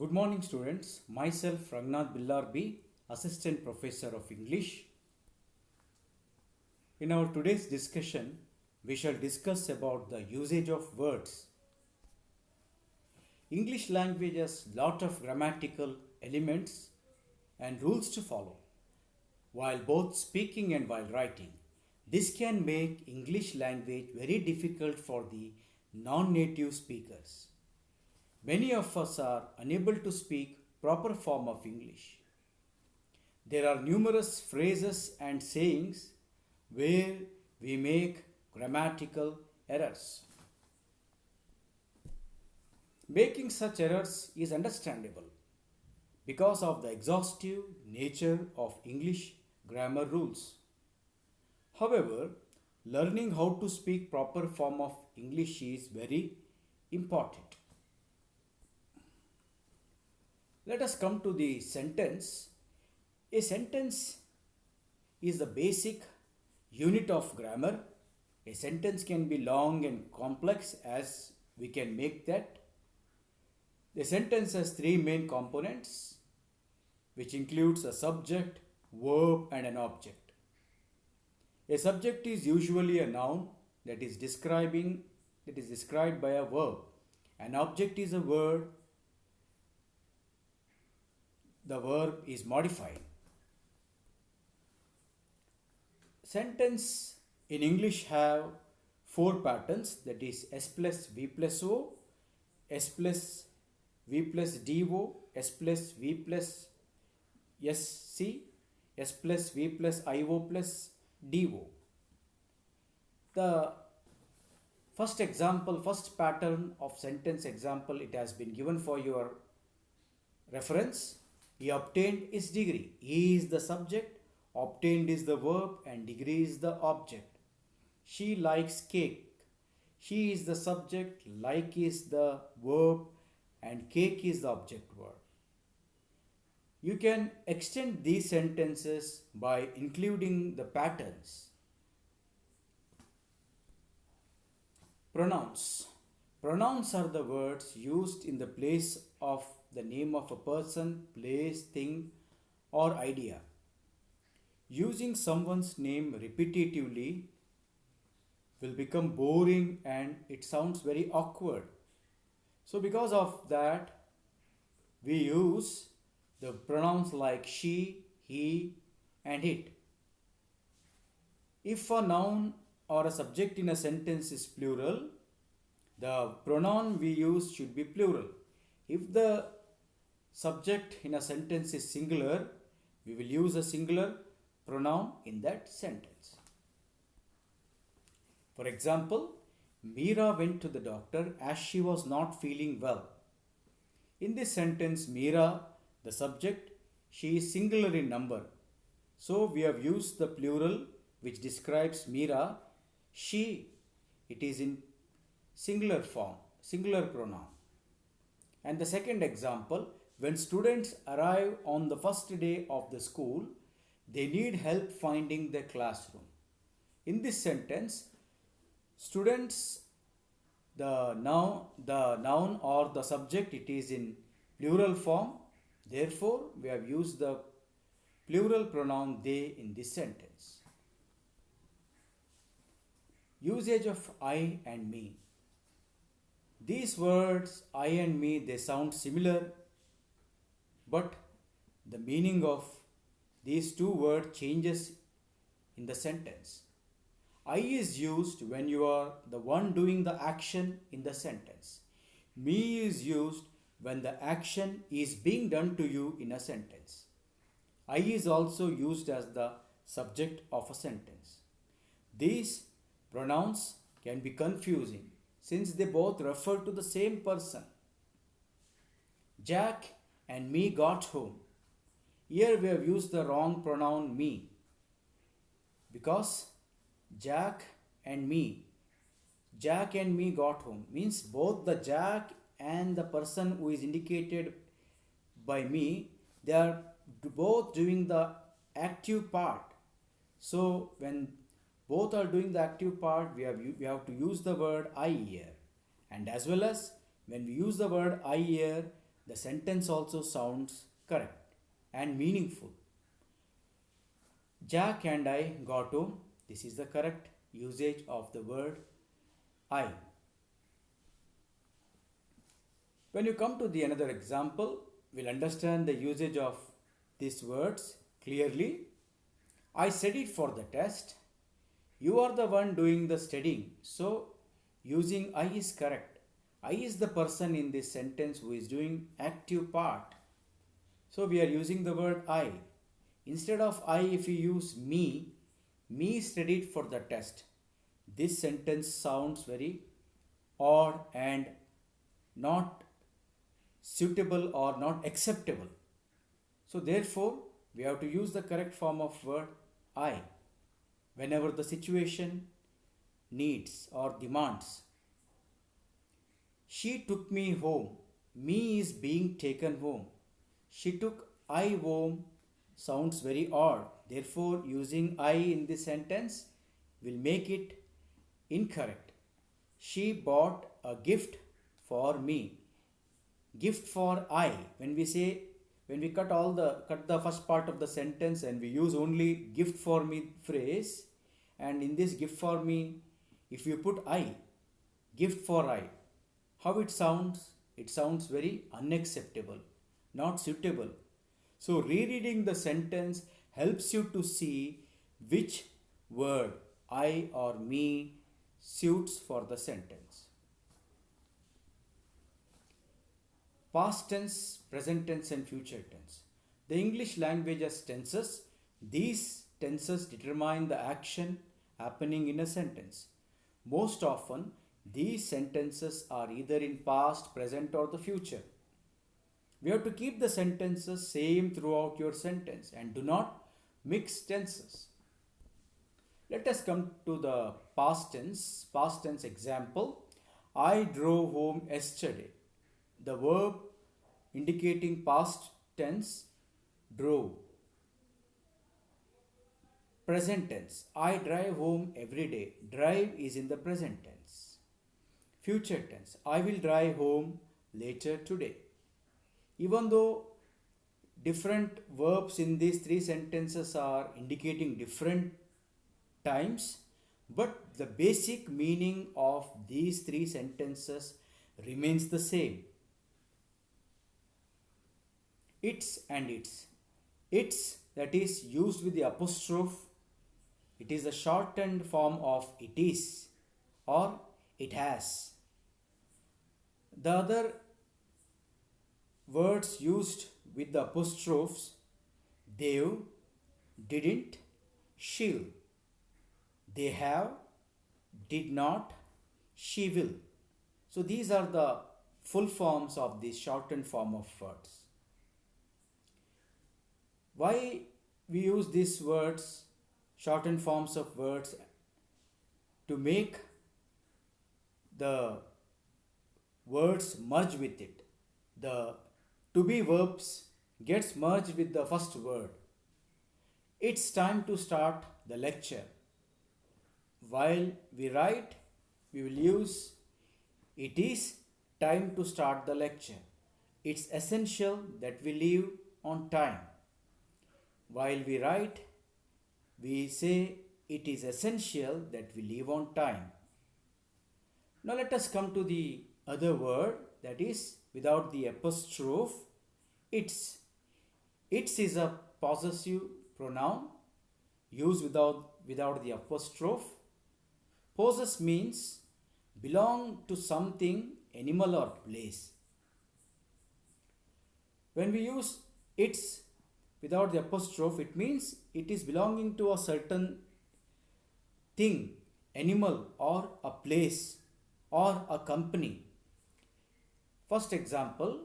Good morning, students. Myself, Raghunath Billar B, Assistant Professor of English. In our today's discussion, we shall discuss about the usage of words. English language has lot of grammatical elements and rules to follow, while both speaking and while writing. This can make English language very difficult for the non-native speakers. Many of us are unable to speak proper form of English. There are numerous phrases and sayings where we make grammatical errors. Making such errors is understandable because of the exhaustive nature of English grammar rules. However, learning how to speak proper form of English is very important. Let us come to the sentence. A sentence is the basic unit of grammar. A sentence can be long and complex as we can make that. The sentence has three main components, which includes a subject, verb, and an object. A subject is usually a noun that is described by a verb. An object is a word. The verb is modified. Sentence in English have four patterns, that is S plus V plus O, S plus V plus DO, S plus V plus SC, S plus V plus IO plus DO. The first pattern of sentence example, it has been given for your reference. He obtained his degree. He is the subject, obtained is the verb, and degree is the object. She likes cake. She is the subject, like is the verb, and cake is the object word. You can extend these sentences by including the patterns. Pronouns. Pronouns are the words used in the place of the name of a person, place, thing, or idea. Using someone's name repetitively will become boring and it sounds very awkward. So because of that, we use the pronouns like she, he, and it. If a noun or a subject in a sentence is plural, the pronoun we use should be plural. If the subject in a sentence is singular, we will use a singular pronoun in that sentence. For example, Meera went to the doctor as she was not feeling well. In this sentence, Meera, the subject, she is singular in number. So we have used the plural which describes Meera. She, it is in singular form, singular pronoun. And the second example, when students arrive on the first day of the school, they need help finding their classroom. In this sentence, students, the noun or the subject, it is in plural form. Therefore, we have used the plural pronoun they in this sentence. Usage of I and me. These words, I and me, they sound similar, but the meaning of these two words changes in the sentence. I is used when you are the one doing the action in the sentence. Me is used when the action is being done to you in a sentence. I is also used as the subject of a sentence. These pronouns can be confusing since they both refer to the same person. Jack and me got home. Here we have used the wrong pronoun me because Jack and me got home means both the Jack and the person who is indicated by me, they are both doing the active part. So when both are doing the active part, we have to use the word I here. And as well as when we use the word I here, the sentence also sounds correct and meaningful. Jack and I got home. This is the correct usage of the word I. When you come to the another example, we'll understand the usage of these words clearly. I studied for the test. You are the one doing the studying. So using I is correct. I is the person in this sentence who is doing active part. So we are using the word I. Instead of I, if you use me studied for the test. This sentence sounds very odd and not suitable or not acceptable. So therefore, we have to use the correct form of word I whenever the situation needs or demands. She took me home. Me is being taken home. She took I home sounds very odd. Therefore, using I in this sentence will make it incorrect. She bought a gift for me. Gift for I. When we cut the first part of the sentence and we use only gift for me phrase, and in this gift for me, if you put I, gift for I, how it sounds? It sounds very unacceptable, not suitable. So rereading the sentence helps you to see which word I or me suits for the sentence. Past tense, present tense, and future tense. The English language has tenses. These tenses determine the action happening in a sentence. Most often, these sentences are either in past, present, or the future. We have to keep the sentences same throughout your sentence and do not mix tenses. Let us come to the past tense. Past tense example. I drove home yesterday. The verb indicating past tense, drove. Present tense. I drive home every day. Drive is in the present tense. Future tense. I will drive home later today. Even though different verbs in these three sentences are indicating different times, but the basic meaning of these three sentences remains the same. It's and its. It's, that is used with the apostrophe. It is a shortened form of it is or it has. The other words used with the apostrophes, they've, didn't, she'll. They have, did not, she will. So these are the full forms of this shortened form of words. Why we use these words, shortened forms of words, to make the words merge with it. The to be verbs gets merged with the first word. It's time to start the lecture. While we write, we will use it is time to start the lecture. It's essential that we leave on time. While we write, we say it is essential that we leave on time. Now let us come to the other word, that is without the apostrophe, its. Its is a possessive pronoun used without the apostrophe. Possess means belong to something, animal or place. When we use its without the apostrophe, it means it is belonging to a certain thing, animal or a place or a company. First example,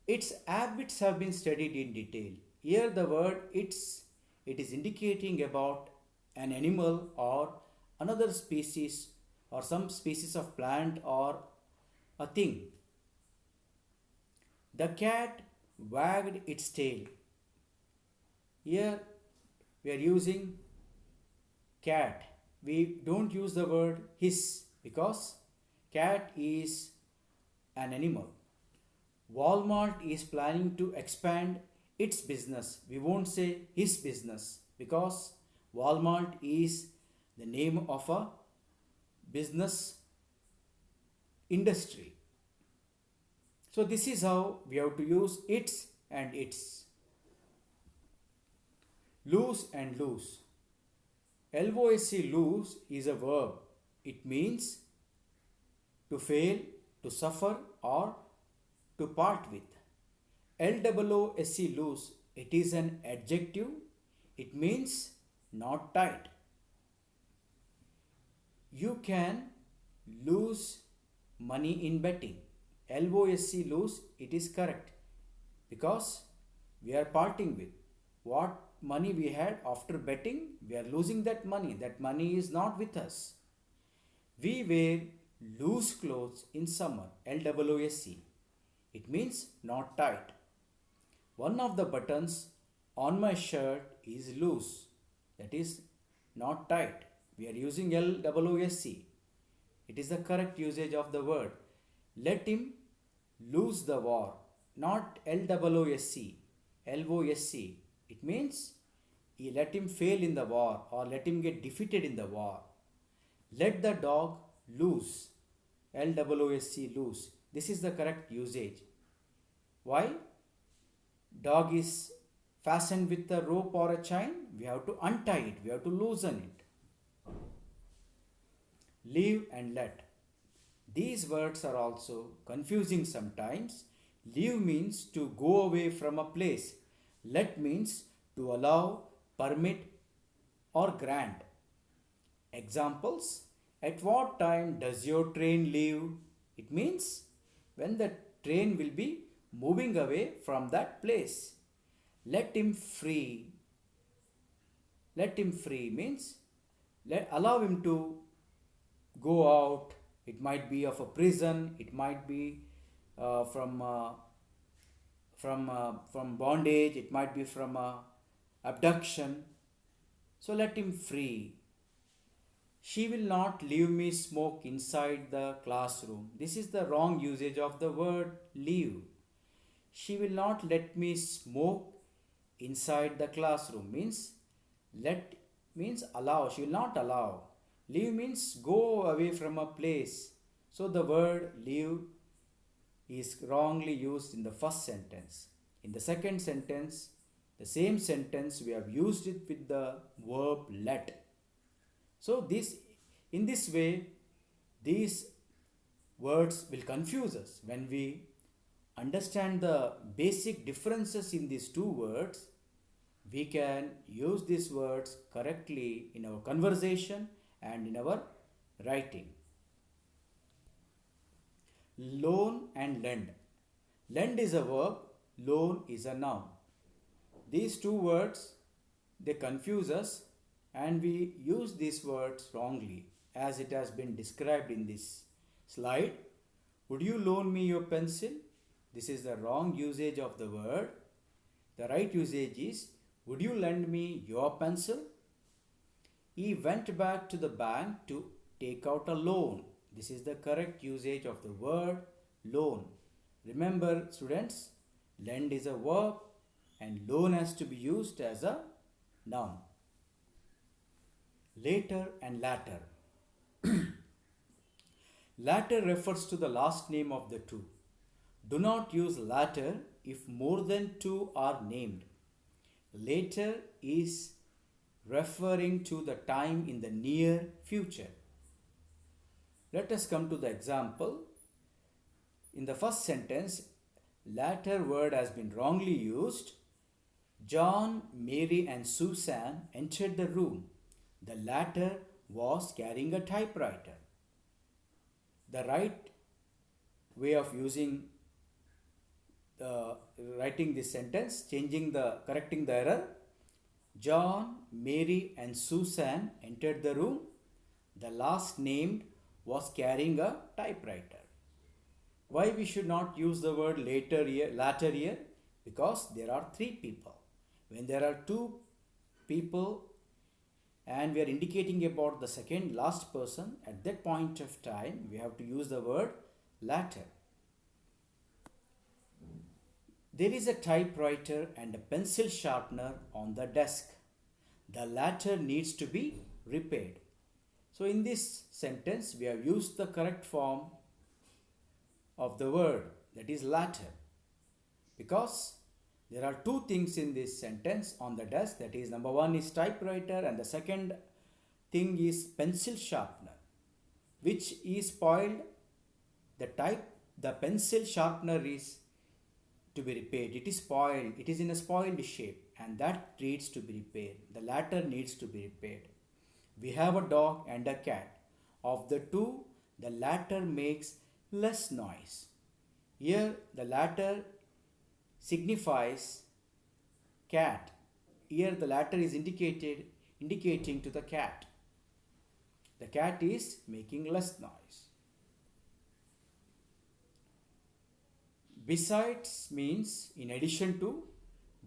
its habits have been studied in detail. Here the word its, it is indicating about an animal or another species or some species of plant or a thing. The cat wagged its tail. Here we are using cat. We don't use the word his because cat is an animal. Walmart is planning to expand its business. We won't say his business because Walmart is the name of a business industry. So this is how we have to use its and its. Lose and lose. LOSE lose is a verb. It means to fail, to suffer, or to part with. LOOSE lose, it is an adjective. It means not tight. You can lose money in betting. LOSE lose, it is correct because we are parting with what money we had after betting. We are losing that money. That money is not with us. We wear loose clothes in summer. LOOSE. It means not tight. One of the buttons on my shirt is loose. That is not tight. We are using LOOSE. It is the correct usage of the word. Let him lose the war. Not LOOSE. LOSE. It means let him fail in the war or let him get defeated in the war. Let the dog loose. LOOSE loose. This is the correct usage. Why? Dog is fastened with a rope or a chain. We have to untie it. We have to loosen it. Leave and let. These words are also confusing sometimes. Leave means to go away from a place. Let means to allow, permit, or grant. Examples: at what time does your train leave? It means when the train will be moving away from that place. Let him free. Let him free means allow him to go out. It might be of a prison. It might be from bondage. It might be from abduction. So let him free. She will not leave me smoke inside the classroom. This is the wrong usage of the word leave. She will not let me smoke inside the classroom means let means allow. She will not allow. Leave means go away from a place. So the word leave is wrongly used in the first sentence. In the second sentence, the same sentence we have used it with the verb let. So in this way, these words will confuse us. When we understand the basic differences in these two words, we can use these words correctly in our conversation and in our writing. Loan and lend. Lend is a verb, loan is a noun. These two words, they confuse us and we use these words wrongly as it has been described in this slide. Would you loan me your pencil? This is the wrong usage of the word. The right usage is, would you lend me your pencil? He went back to the bank to take out a loan. This is the correct usage of the word loan. Remember students, lend is a verb and loan has to be used as a noun. Later and latter. Latter refers to the last name of the two. Do not use latter if more than two are named. Later is referring to the time in the near future. Let us come to the example. In the first sentence, latter word has been wrongly used. John, Mary and Susan entered the room. The latter was carrying a typewriter. The right way of writing this sentence, correcting the error. John, Mary and Susan entered the room. The last named was carrying a typewriter. Why we should not use the word latter here? Because there are three people. When there are two people and we are indicating about the second last person, at that point of time we have to use the word latter. There is a typewriter and a pencil sharpener on the desk. The latter needs to be repaired. So, in this sentence, we have used the correct form of the word, that is latter, because there are two things in this sentence on the desk, that is, number one is typewriter and the second thing is pencil sharpener, which is spoiled. The pencil sharpener is to be repaired. It is spoiled, it is in a spoiled shape, and that needs to be repaired. The latter needs to be repaired. We have a dog and a cat. Of the two, the latter makes less noise. Here, the latter signifies cat. Here, the latter is indicating to the cat. The cat is making less noise. Besides means in addition to.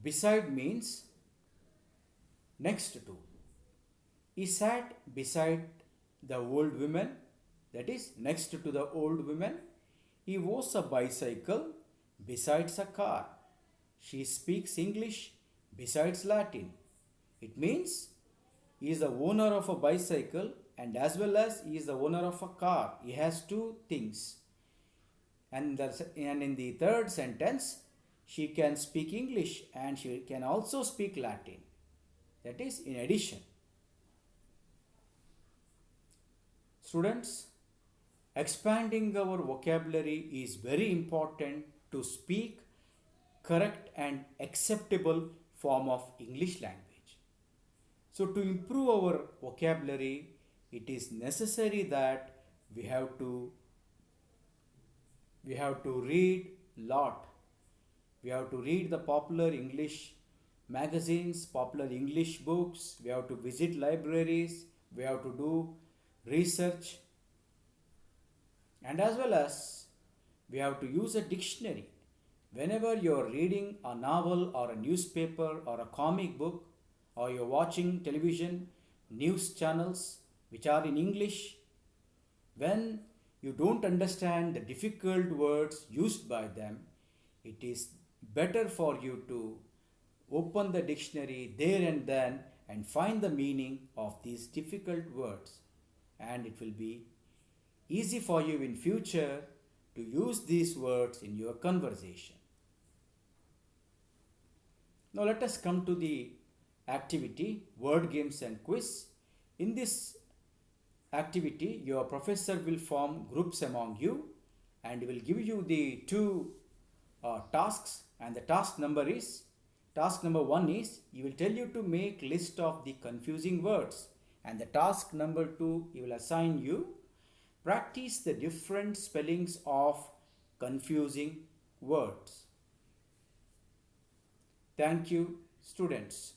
Beside means next to. He sat beside the old woman, that is next to the old woman. He was a bicycle besides a car. She speaks English besides Latin. It means he is the owner of a bicycle and as well as he is the owner of a car. He has two things. And in the third sentence, she can speak English and she can also speak Latin. That is in addition. Students, expanding our vocabulary is very important to speak correct and acceptable form of English language. So to improve our vocabulary, it is necessary that we have to read lot. We have to read the popular English magazines, popular English books. We have to visit libraries. We have to do research, and as well as we have to use a dictionary. Whenever you are reading a novel or a newspaper or a comic book, or you are watching television, news channels which are in English, when you don't understand the difficult words used by them, it is better for you to open the dictionary there and then and find the meaning of these difficult words, and it will be easy for you in future to use these words in your conversation. Now let us come to the activity, word games and quiz. In this activity, your professor will form groups among you and will give you the two tasks, and the task number one is he will tell you to make list of the confusing words, and the task number 2 he will assign you practice the different spellings of confusing words. Thank you, students.